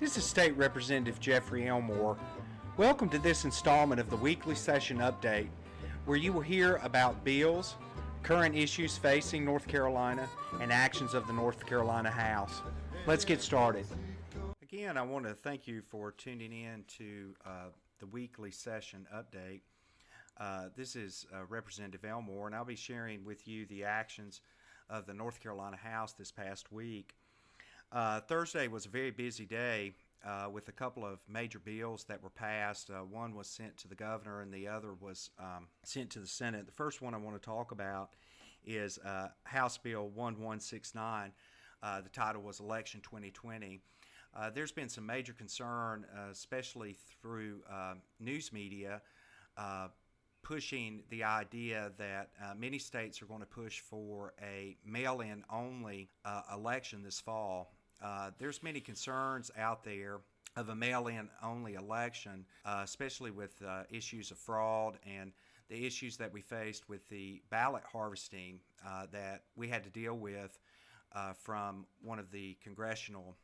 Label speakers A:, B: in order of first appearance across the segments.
A: This is State Representative Jeffrey Elmore. Welcome to this installment of the weekly session update, where you will hear about bills, current issues facing North Carolina, and actions of the North Carolina House. Let's get started. Again, I want to thank you for tuning in to the weekly session update. This is Representative Elmore, and I'll be sharing with you the actions of the North Carolina House this past week. Thursday was a very busy day with a couple of major bills that were passed. One was sent to the governor and the other was sent to the Senate. The first one I want to talk about is House Bill 1169. The title was Election 2020. There's been some major concern, especially through news media, pushing the idea that many states are going to push for a mail-in only election this fall. There's many concerns out there of a mail-in only election, especially with issues of fraud and the issues that we faced with the ballot harvesting that we had to deal with from one of the congressional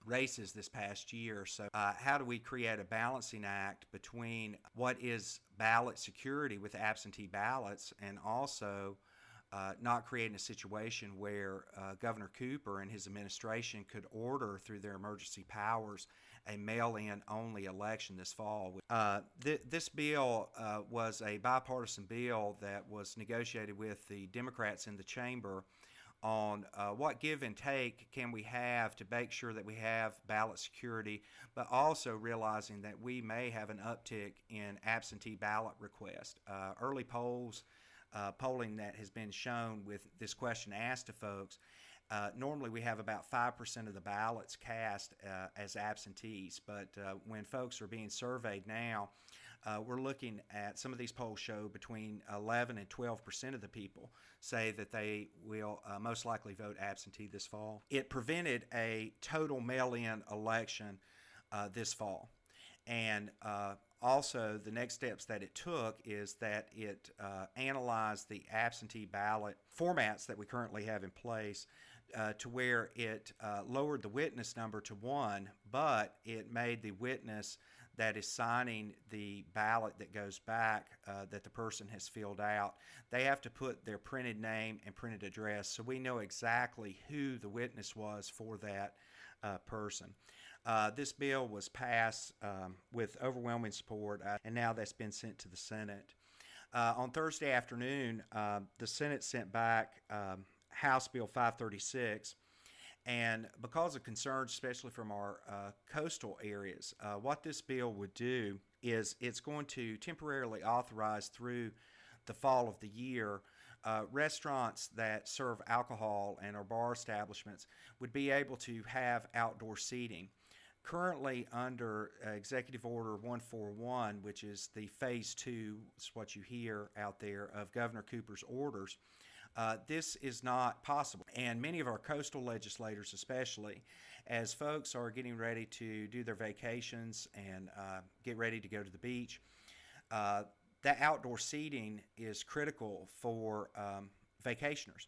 A: races this past year. So how do we create a balancing act between what is ballot security with absentee ballots and also not creating a situation where Governor Cooper and his administration could order through their emergency powers a mail-in only election this fall. This bill was a bipartisan bill that was negotiated with the Democrats in the chamber on what give and take can we have to make sure that we have ballot security, but also realizing that we may have an uptick in absentee ballot requests. Early polling that has been shown with this question asked to folks, normally we have about 5% of the ballots cast as absentees, but when folks are being surveyed now, we're looking at, some of these polls show between 11 and 12% of the people say that they will most likely vote absentee this fall. It prevented a total mail-in election this fall. And also, the next steps that it took is that it analyzed the absentee ballot formats that we currently have in place to where it lowered the witness number to 1, but it made the witness that is signing the ballot that goes back that the person has filled out, they have to put their printed name and printed address so we know exactly who the witness was for that person. This bill was passed with overwhelming support, and now that's been sent to the Senate. On Thursday afternoon, the Senate sent back House Bill 536, and because of concerns, especially from our coastal areas, what this bill would do is it's going to temporarily authorize through the fall of the year restaurants that serve alcohol and our bar establishments would be able to have outdoor seating. Currently under Executive Order 141, which is the Phase 2, is what you hear out there, of Governor Cooper's orders, this is not possible. And many of our coastal legislators especially, as folks are getting ready to do their vacations and get ready to go to the beach, that outdoor seating is critical for vacationers.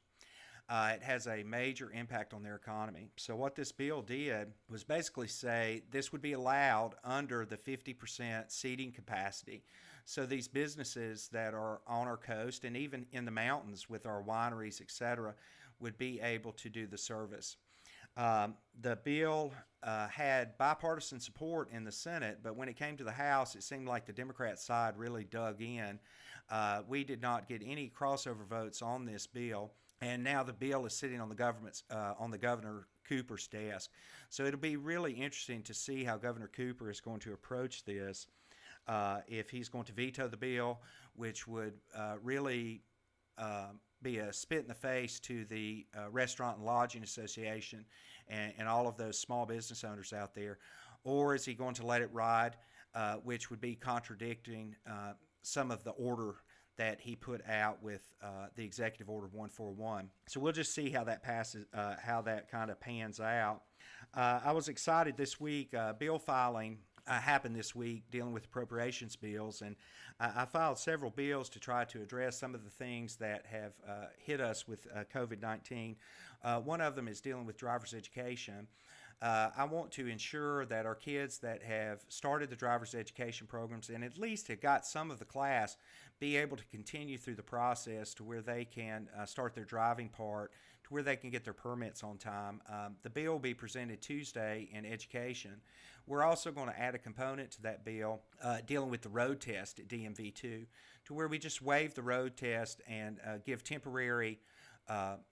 A: It has a major impact on their economy. So what this bill did was basically say this would be allowed under the 50% seating capacity. So these businesses that are on our coast and even in the mountains with our wineries, etc., would be able to do the service. The bill had bipartisan support in the Senate, but when it came to the House, it seemed like the Democrat side really dug in. We did not get any crossover votes on this bill. And now the bill is sitting on the Governor Cooper's desk. So it'll be really interesting to see how Governor Cooper is going to approach this. If he's going to veto the bill, which would really be a spit in the face to the Restaurant and Lodging Association and all of those small business owners out there, or is he going to let it ride, which would be contradicting some of the order that he put out with the Executive Order 141. So we'll just see how that passes, how that kind of pans out. I was excited this week. Bill filing happened this week dealing with appropriations bills, and I filed several bills to try to address some of the things that have hit us with COVID-19. One of them is dealing with driver's education. I want to ensure that our kids that have started the driver's education programs and at least have got some of the class be able to continue through the process to where they can start their driving part, to where they can get their permits on time. The bill will be presented Tuesday in education. We're also going to add a component to that bill dealing with the road test at DMV2, to where we just waive the road test and give temporary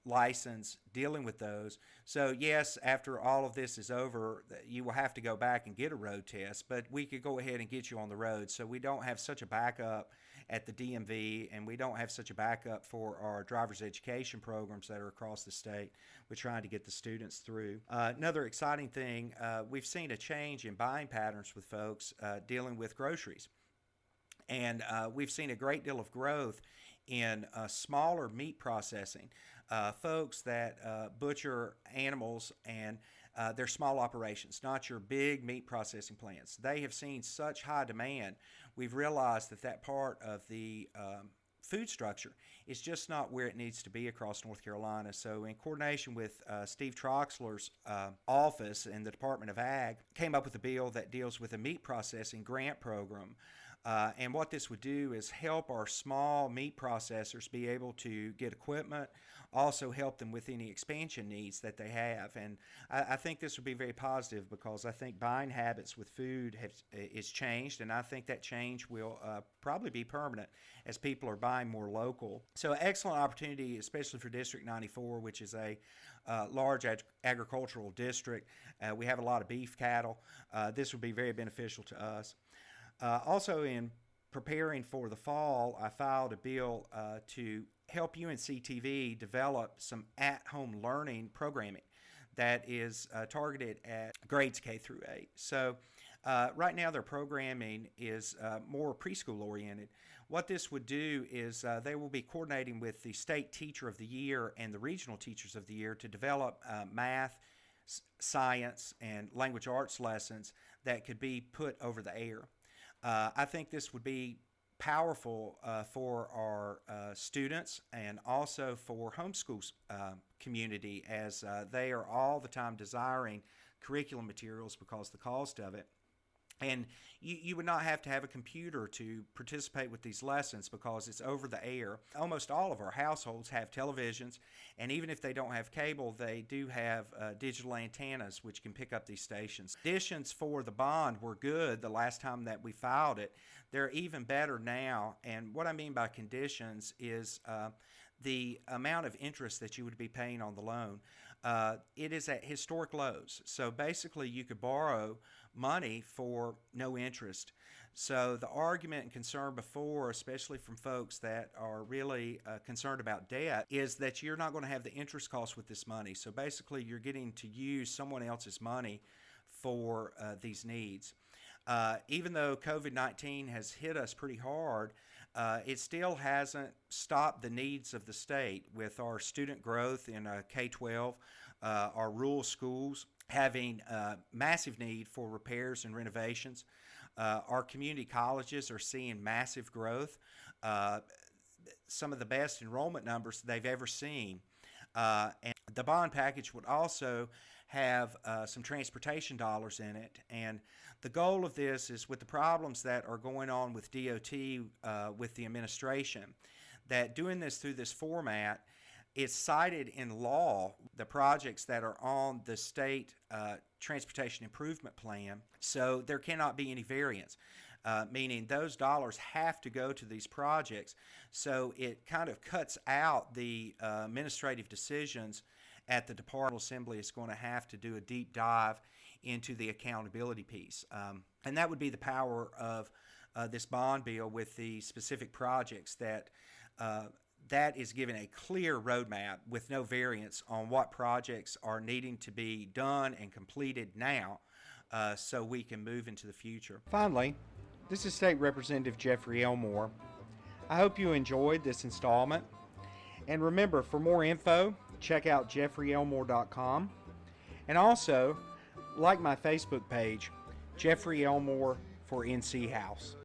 A: license dealing with those. So yes, after all of this is over, you will have to go back and get a road test, but we could go ahead and get you on the road, so we don't have such a backup at the DMV, and we don't have such a backup for our driver's education programs that are across the state. We're trying to get the students through. Another exciting thing, we've seen a change in buying patterns with folks dealing with groceries. And we've seen a great deal of growth in smaller meat processing. Folks that butcher animals, and they're small operations, not your big meat processing plants. They have seen such high demand. We've realized that that part of the food structure is just not where it needs to be across North Carolina. So in coordination with Steve Troxler's office and the Department of Ag, came up with a bill that deals with a meat processing grant program. And what this would do is help our small meat processors be able to get equipment, also help them with any expansion needs that they have. And I think this would be very positive, because I think buying habits with food is changed, and I think that change will probably be permanent as people are buying more local. So excellent opportunity, especially for District 94, which is a large agricultural district. We have a lot of beef cattle. This would be very beneficial to us. Also, in preparing for the fall, I filed a bill to help UNC-TV develop some at-home learning programming that is targeted at grades K through 8. So right now their programming is more preschool oriented. What this would do is they will be coordinating with the State Teacher of the Year and the Regional Teachers of the Year to develop math, science, and language arts lessons that could be put over the air. I think this would be powerful for our students, and also for homeschool community, as they are all the time desiring curriculum materials because of the cost of it. And you would not have to have a computer to participate with these lessons, because it's over the air. Almost all of our households have televisions, and even if they don't have cable, they do have digital antennas which can pick up these stations. Conditions for the bond were good the last time that we filed it. They're even better now, and what I mean by conditions is the amount of interest that you would be paying on the loan. It is at historic lows. So basically you could borrow money for no interest. So the argument and concern before, especially from folks that are really concerned about debt, is that you're not going to have the interest costs with this money. So basically you're getting to use someone else's money for these needs. Even though COVID-19 has hit us pretty hard, it still hasn't stopped the needs of the state, with our student growth in K-12, our rural schools having massive need for repairs and renovations. Our community colleges are seeing massive growth, some of the best enrollment numbers they've ever seen. And the bond package would also have some transportation dollars in it. And the goal of this is, with the problems that are going on with DOT, with the administration, that doing this through this format is cited in law, the projects that are on the state transportation improvement plan, so there cannot be any variance. Meaning those dollars have to go to these projects. So it kind of cuts out the administrative decisions at the Department Assembly. Is going to have to do a deep dive into the accountability piece. And that would be the power of this bond bill, with the specific projects that that is given a clear roadmap with no variance on what projects are needing to be done and completed now, so we can move into the future. Finally, this is State Representative Jeffrey Elmore. I hope you enjoyed this installment. And remember, for more info, check out jeffreyelmore.com. And also, like my Facebook page, Jeffrey Elmore for NC House.